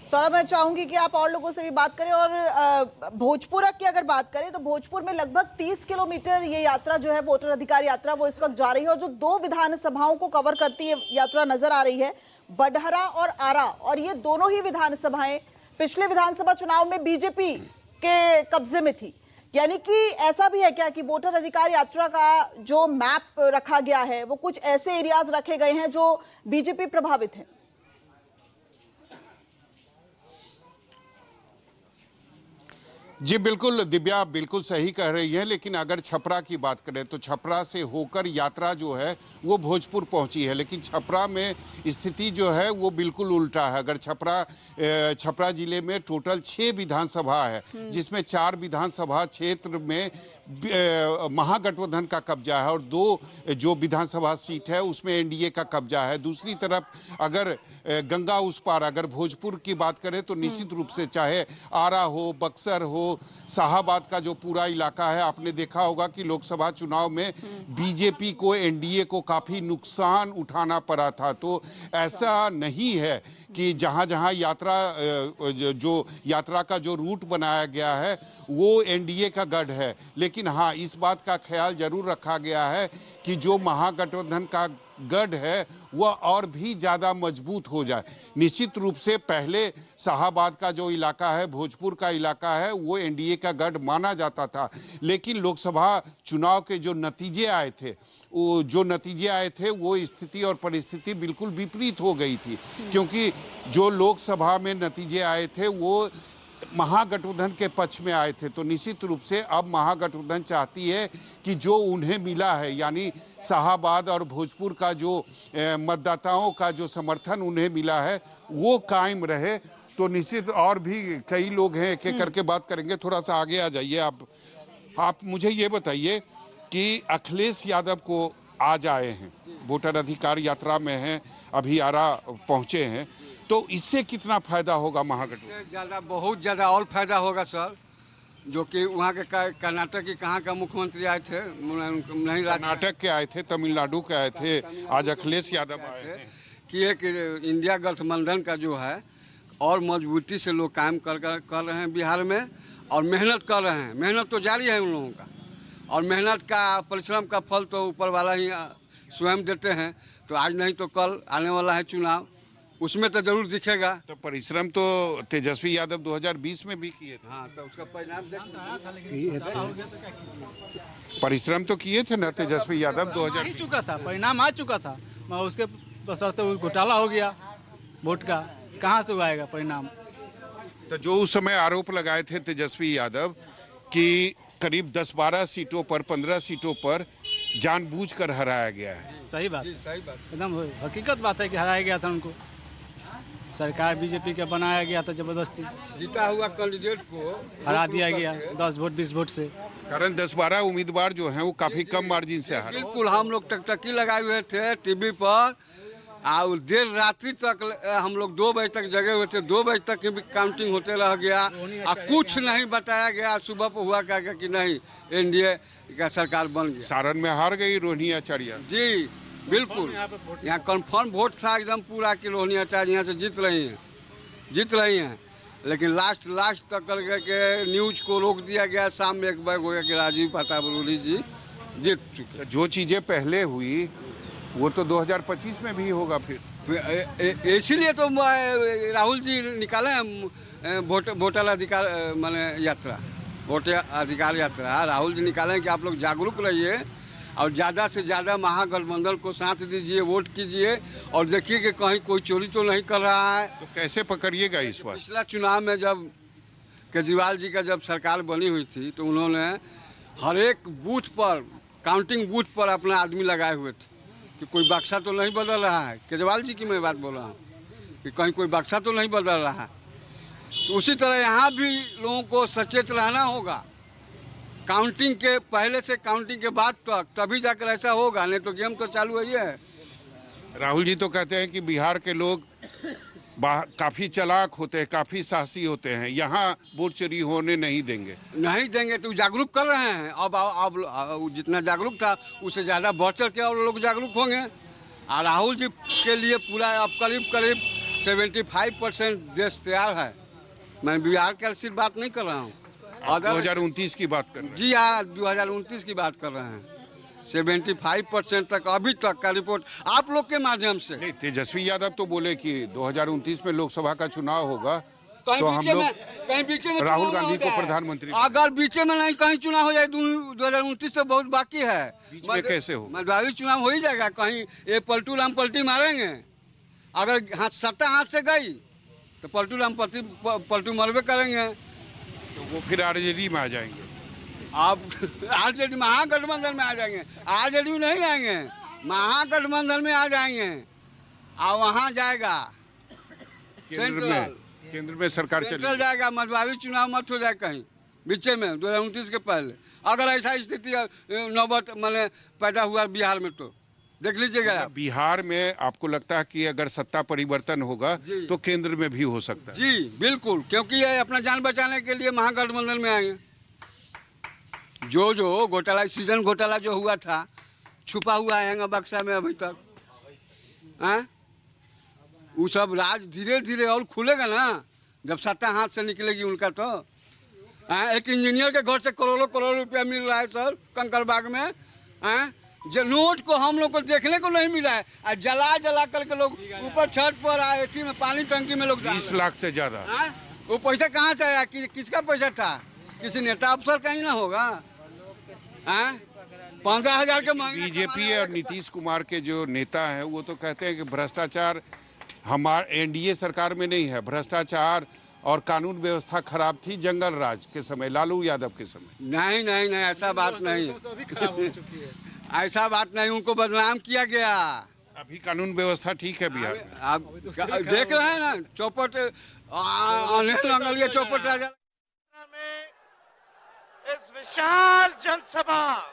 सौरभ, मैं चाहूंगी कि आप और लोगों से भी बात करें और भोजपुर की अगर बात करें तो भोजपुर में लगभग 30 किलोमीटर ये यात्रा जो है वोटर अधिकार यात्रा वो इस वक्त जा रही है और जो 2 विधानसभाओं को कवर करती है यात्रा नजर आ रही है, बडहरा और आरा। और ये दोनों ही विधानसभाएं पिछले विधानसभा चुनाव में बीजेपी के कब्जे में थी। यानी कि ऐसा भी है क्या कि वोटर अधिकार यात्रा का जो मैप रखा गया है वो कुछ ऐसे एरियाज रखे गए हैं जो बीजेपी प्रभावित हैं? जी बिल्कुल दिव्या, बिल्कुल सही कह रही है। लेकिन अगर छपरा की बात करें तो छपरा से होकर यात्रा जो है वो भोजपुर पहुंची है, लेकिन छपरा में स्थिति जो है वो बिल्कुल उल्टा है। अगर छपरा जिले में टोटल 6 विधानसभा है, जिसमें 4 विधानसभा क्षेत्र में महागठबंधन का कब्जा है और 2 जो विधानसभा सीट है उसमें एनडीए का कब्जा है। दूसरी तरफ अगर गंगा उस पार अगर भोजपुर की बात करें तो निश्चित रूप से चाहे आरा हो, बक्सर हो, शाहाबाद का जो पूरा इलाका है, आपने देखा होगा कि लोकसभा चुनाव में बीजेपी को, एनडीए को काफी नुकसान उठाना पड़ा था। तो ऐसा नहीं है कि जहां जहां यात्रा का जो रूट बनाया गया है वो एनडीए का गढ़ है। लेकिन हाँ, इस बात का ख्याल जरूर रखा गया है कि जो महागठबंधन का गढ़ है वह और भी ज़्यादा मजबूत हो जाए। निश्चित रूप से पहले शाहाबाद का जो इलाका है, भोजपुर का इलाका है, वो एनडीए का गढ़ माना जाता था। लेकिन लोकसभा चुनाव के जो नतीजे आए थे वो स्थिति और परिस्थिति बिल्कुल विपरीत हो गई थी, क्योंकि जो लोकसभा में नतीजे आए थे वो महागठबंधन के पक्ष में आए थे। तो निश्चित रूप से अब महागठबंधन चाहती है कि जो उन्हें मिला है, यानी शाहाबाद और भोजपुर का जो मतदाताओं का जो समर्थन उन्हें मिला है वो कायम रहे। तो निश्चित और भी कई लोग हैं, एक एक करके बात करेंगे। थोड़ा सा आगे आ जाइए आप मुझे ये बताइए कि अखिलेश यादव को आज आए हैं, वोटर अधिकार यात्रा में हैं, अभी आरा पहुंचे हैं, तो इससे कितना फायदा होगा महागठबंधन? ज़्यादा, बहुत ज़्यादा और फायदा होगा सर। जो कि वहाँ के कर्नाटक की कहाँ का मुख्यमंत्री आए थे, नहीं कर्नाटक के आए थे, तमिलनाडु के आए थे, आज अखिलेश यादव आए थे कि एक इंडिया गठबंधन का जो है और मजबूती से लोग काम कर रहे हैं बिहार में, और मेहनत कर रहे हैं। मेहनत तो जारी है उन लोगों का, और मेहनत का, परिश्रम का फल तो ऊपर वाला ही स्वयं देते हैं। तो आज नहीं तो कल आने वाला है चुनाव, उसमें तो जरूर दिखेगा। तो परिश्रम तो तेजस्वी यादव 2020 में भी किए थे। हाँ, तो उसका परिणाम परिश्रम तो किए थे ना तेजस्वी यादव 2020 चुका था, परिणाम आ चुका था, मगर उसके बसरते घोटाला हो गया वोट का, कहाँ से आएगा परिणाम? तो जो उस समय आरोप लगाए थे तेजस्वी यादव कि करीब 10-12 सीटों पर, 15 सीटों पर जानबूझकर हराया गया है। सही बात, एकदम हकीकत बात है कि हराया गया था उनको। सरकार बीजेपी का बनाया गया था, जबरदस्ती जीता हुआ कैंडिडेट को हरा दिया गया 10 वोट 20 वोट से। कारण 10-12 उम्मीदवार जो हैं वो काफी कम मार्जिन से हारे। बिल्कुल, हम लोग टकटकी लगाए हुए थे टीवी पर, और देर रात्रि तक हम लोग 2 बजे तक जगे हुए थे। 2 बजे तक भी काउंटिंग होते रह गया और कुछ नहीं बताया गया। सुबह पर हुआ क्या कि नहीं, एनडीए का सरकार बन गया। सारण में हार गई रोहिणी आचार्य। जी बिल्कुल, यहाँ कंफर्म वोट था एकदम पूरा कि रोहिणी आचार्य यहाँ से जीत रही हैं। लेकिन लास्ट तक करके न्यूज को रोक दिया गया। शाम में एक बैग हो गया कि राजीव प्रताप जी जीत चुके। जो चीजें पहले हुई वो तो 2025 में भी होगा फिर। इसीलिए तो राहुल जी निकाले हैं वोटर अधिकार माने यात्रा, वोटर अधिकार यात्रा राहुल जी निकाले कि आप लोग जागरूक रहिए और ज़्यादा से ज़्यादा महागठबंधन को साथ दीजिए, वोट कीजिए, और देखिए कि कहीं कोई चोरी तो नहीं कर रहा है। तो कैसे पकड़िएगा इस बार? पिछला चुनाव में जब केजरीवाल जी का जब सरकार बनी हुई थी तो उन्होंने हर एक बूथ पर, काउंटिंग बूथ पर अपना आदमी लगाए हुए थे कि कोई बक्सा तो नहीं बदल रहा है। केजरीवाल जी की मैं बात बोल रहा हूँ कि कहीं कोई बक्सा तो नहीं बदल रहा है। तो उसी तरह यहाँ भी लोगों को सचेत रहना होगा, काउंटिंग के पहले से काउंटिंग के बाद तक, तभी जाकर ऐसा होगा, नहीं तो गेम तो चालू है। राहुल जी तो कहते हैं कि बिहार के लोग काफी चालाक होते हैं, काफी साहसी होते हैं, यहाँ वोट चोरी होने नहीं देंगे। तो जागरूक कर रहे हैं। अब जितना जागरूक था उससे ज़्यादा बढ़ चढ़ के और लोग जागरूक होंगे। और राहुल जी के लिए पूरा अब करीब 75% देश तैयार है। मैं बिहार की सिर्फ बात नहीं कर रहा हूँ, 2029 की बात कर रहे हैं। जी हाँ, 2029 की बात कर रहे हैं। 75% तक अभी तक का रिपोर्ट आप लोग के माध्यम से। नहीं, तेजस्वी यादव तो बोले कि 2029 में लोकसभा का चुनाव होगा कहीं तो हम बीचे लोग में, कहीं बीचे में राहुल चुनाव ना गांधी हो को जाए। प्रधानमंत्री। अगर बीचे में नहीं कहीं चुनाव हो जाए 2029 तो बहुत बाकी है। बीच में कैसे हो? मध्यावधि चुनाव हो ही जाएगा, कहीं ये पलटू राम पलटी मारेंगे। अगर सत्ता हाथ से गई तो पलटू राम पलटू मरबे करेंगे। तो वो फिर आरजेडी में आ जाएंगे। आप आरजेडी महागठबंधन में आ जाएंगे, आरजेडी नहीं आएंगे, महागठबंधन में आ जाएंगे और वहाँ जाएगा केंद्र में सरकार सेंट्रल चलेगी। जाएगा। मध्यावधि चुनाव मत हो जाए कहीं बीचे में 2029 के पहले। अगर ऐसा स्थिति नौबत मैंने पैदा हुआ बिहार में तो देख लीजिएगा आप। बिहार में आपको लगता है कि अगर सत्ता परिवर्तन होगा तो केंद्र में भी हो सकता है? जी बिल्कुल, क्योंकि ये अपना जान बचाने के लिए महागठबंधन में आएंगे। जो घोटाला, सीजन घोटाला जो हुआ था, छुपा हुआ है बक्सा में अभी तक, वो सब राज धीरे धीरे और खुलेगा ना जब सत्ता हाथ से निकलेगी उनका। तो एक इंजीनियर के घर से करोड़ों करोड़ रुपया मिल रहा है सर कंकड़बाग में। जो नोट को हम लोग को देखने को नहीं मिला है, और जला करके लोग ऊपर छत पर आए में पानी टंकी में लोग 20 लाख से ज्यादा। वो पैसा कहाँ से आया? किसका पैसा था? किसी नेता अफसर कहीं ना होगा। 15,000 के बीजेपी और नीतीश कुमार के जो नेता हैं वो तो कहते हैं कि भ्रष्टाचार हमारे एनडीए सरकार में नहीं है। भ्रष्टाचार और कानून व्यवस्था खराब थी जंगल राज के समय, लालू यादव के समय। नहीं, ऐसा बात नहीं, ऐसा बात नहीं। उनको बदनाम किया गया। अभी कानून व्यवस्था ठीक है बिहार में। आप देख रहे हैं ना, चौपट नंगलिया चौपट राजा में इस विशाल जनसभा